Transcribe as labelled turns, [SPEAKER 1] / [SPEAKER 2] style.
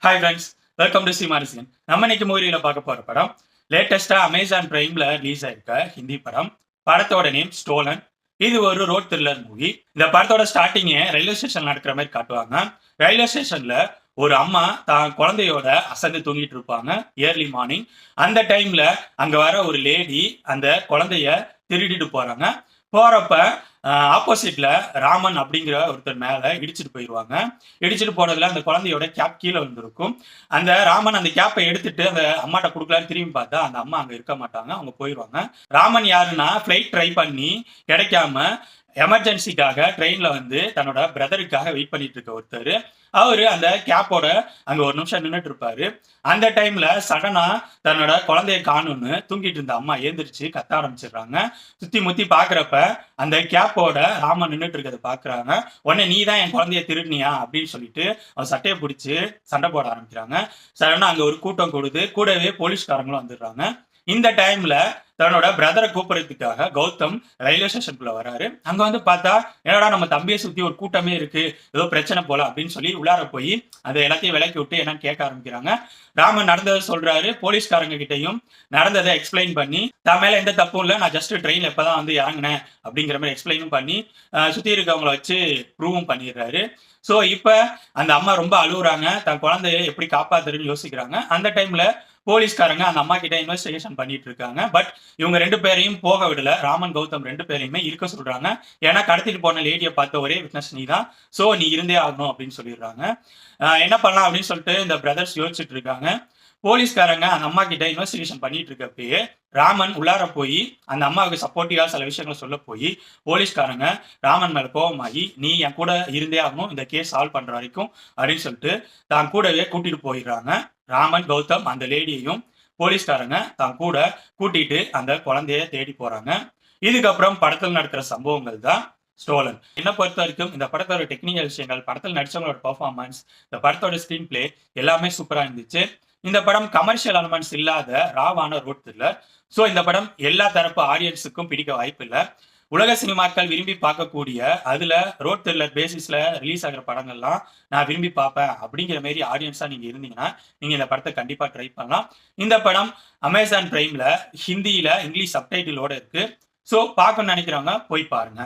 [SPEAKER 1] Hi friends, welcome to சிமாரிசியன். நம்ம இன்னைக்கு மூவியில் பார்க்க போற படம் லேட்டஸ்டா அமேசான் பிரைம்ல ரிலீஸ் ஆயிருக்க ஹிந்தி படம். படத்தோட நேம் ஸ்டோலன். இது ஒரு ரோட் த்ரில்லர் மூவி. இந்த படத்தோட ஸ்டார்டிங்கே ரயில்வே ஸ்டேஷன் நடக்கிற மாதிரி காட்டுவாங்க. ரயில்வே ஸ்டேஷன்ல ஒரு அம்மா தான் குழந்தையோட அசந்து தூங்கிட்டு இருப்பாங்க ஏர்லி மார்னிங். அந்த டைம்ல அங்க வர ஒரு லேடி அந்த குழந்தைய திருடிட்டு போறாங்க. போறப்ப ஆப்போசிட்ல ராமன் அப்படிங்கிற ஒருத்தர் மேல இடிச்சுட்டு போயிடுவாங்க. இடிச்சுட்டு போனதுல அந்த குழந்தையோட கேப் கீழே வந்திருக்கும். அந்த ராமன் அந்த கேப்பை எடுத்துட்டு அந்த அம்மாட்ட கொடுக்கலான்னு திரும்பி பார்த்தா அந்த அம்மா அங்க இருக்க மாட்டாங்க, அவங்க போயிடுவாங்க. ராமன் யாருன்னா ஃபிளைட் ட்ரை பண்ணி கிடைக்காம எமர்ஜென்சிக்காக ட்ரெயின்ல வந்து தன்னோட பிரதருக்காக வெயிட் பண்ணிட்டு இருக்க ஒருத்தர். அவரு அந்த கேப்போட அங்க ஒரு நிமிஷம் நின்றுட்டு இருப்பாரு. அந்த டைம்ல சடனா தன்னோட குழந்தைய காணும்னு தூங்கிட்டு இருந்த அம்மா ஏந்திரிச்சு கத்த ஆரம்பிச்சிடுறாங்க. சுத்தி முத்தி பாக்குறப்ப அந்த கேப்போட ராமன் நின்றுட்டு இருக்கிறத பாக்குறாங்க. உடனே நீ தான் என் குழந்தைய திருடினியா அப்படின்னு சொல்லிட்டு அவன் சட்டையை பிடிச்சி சண்டை போட ஆரம்பிக்கிறாங்க. சடனா அங்க ஒரு கூட்டம் கூடுது. கூடவே போலீஸ்காரங்களும் வந்துடுறாங்க. இந்த டைம்ல தன்னோட பிரதரை கூப்பிடுறதுக்காக கௌதம் ரயில்வே ஸ்டேஷனுக்குள்ள வராரு. அங்க வந்து பார்த்தா என்னடா நம்ம தம்பியை சுத்தி ஒரு கூட்டமே இருக்கு, ஏதோ பிரச்சனை போல அப்படின்னு சொல்லி உள்ளார போய் அதை எல்லாத்தையும் விலக்கி விட்டு என்னன்னு கேட்க ஆரம்பிக்கிறாங்க. ராமன் நடந்ததை சொல்றாரு. போலீஸ்காரங்க கிட்டையும் நடந்ததை எக்ஸ்பிளைன் பண்ணி தான் மேல எந்த தப்பும் இல்லை, நான் ஜஸ்ட் ட்ரெயின்ல எப்பதான் வந்து இறங்கினேன் அப்படிங்கிற மாதிரி எக்ஸ்பிளைனும் பண்ணி சுத்தி இருக்கவங்களை வச்சு ப்ரூவும் பண்ணிடுறாரு. ஸோ இப்ப அந்த அம்மா ரொம்ப அழுகுறாங்க. தன் குழந்தைய எப்படி காப்பாத்துறதுன்னு யோசிக்கிறாங்க. அந்த டைம்ல போலீஸ்காரங்க அந்த அம்மா கிட்ட இன்வெஸ்டிகேஷன் பண்ணிட்டு இருக்காங்க. பட் இவங்க 2 பேரையும் போக விடல. ராமன் கௌதம் 2 பேரையுமே இருக்க சொல்றாங்க. ஏன்னா கடத்திட்டு போன லேடியை பார்த்த ஒரே விட்னஸ் நீ தான், சோ நீ இருந்தே ஆகணும் அப்படின்னு சொல்லிடுறாங்க. என்ன பண்ணலாம் அப்படின்னு சொல்லிட்டு இந்த பிரதர்ஸ் யோசிச்சுட்டு இருக்காங்க. போலீஸ்காரங்க அந்த அம்மா கிட்ட இன்வெஸ்டிகேஷன் பண்ணிட்டு இருக்கப்பயே ராமன் உள்ளார போய் அந்த அம்மாவுக்கு சப்போர்ட்டிவா சில விஷயங்களை சொல்ல போய் போலீஸ்காரங்க ராமன் மேல கோபமாகி நீ என் கூட இருந்தே ஆகணும் இந்த கேஸ் சால்வ் பண்ற வரைக்கும் அப்படின்னு சொல்லிட்டு தான் கூடவே கூட்டிட்டு போயிடுறாங்க. ராமன் கௌதம் அந்த லேடியையும் போலீஸ்காரங்க தான் கூட கூட்டிட்டு அந்த குழந்தைய தேடி போறாங்க. இதுக்கப்புறம் படத்தில் நடக்கிற சம்பவங்கள் தான் ஸ்டோலன். என்ன பொறுத்த வரைக்கும் இந்த படத்தோட டெக்னிக்கல் விஷயங்கள், படத்தில் நடிச்சவங்களோட பெர்ஃபார்மன்ஸ், இந்த படத்தோட ஸ்கிரீன் பிளே எல்லாமே சூப்பரா இருந்துச்சு. இந்த படம் கமர்ஷியல் எலமெண்ட்ஸ் இல்லாத ராவான ரோட் த்ரில்லர். ஸோ இந்த படம் எல்லா தரப்பு ஆடியன்ஸுக்கும் பிடிக்க வாய்ப்பு இல்லை. உலக சினிமாக்கள் விரும்பி பார்க்கக்கூடிய அதுல ரோட் த்ரில்லர் பேசிஸ்ல ரிலீஸ் ஆகிற படங்கள்லாம் நான் விரும்பி பார்ப்பேன் அப்படிங்கிற மாதிரி ஆடியன்ஸா நீங்க இருந்தீங்கன்னா நீங்க இந்த படத்தை கண்டிப்பா ட்ரை பண்ணலாம். இந்த படம் அமேசான் பிரைம்ல ஹிந்தியில இங்கிலீஷ் சப்டைட்டிலோட இருக்கு. ஸோ பார்க்கணும்னு நினைக்கிறவங்க போய் பாருங்க.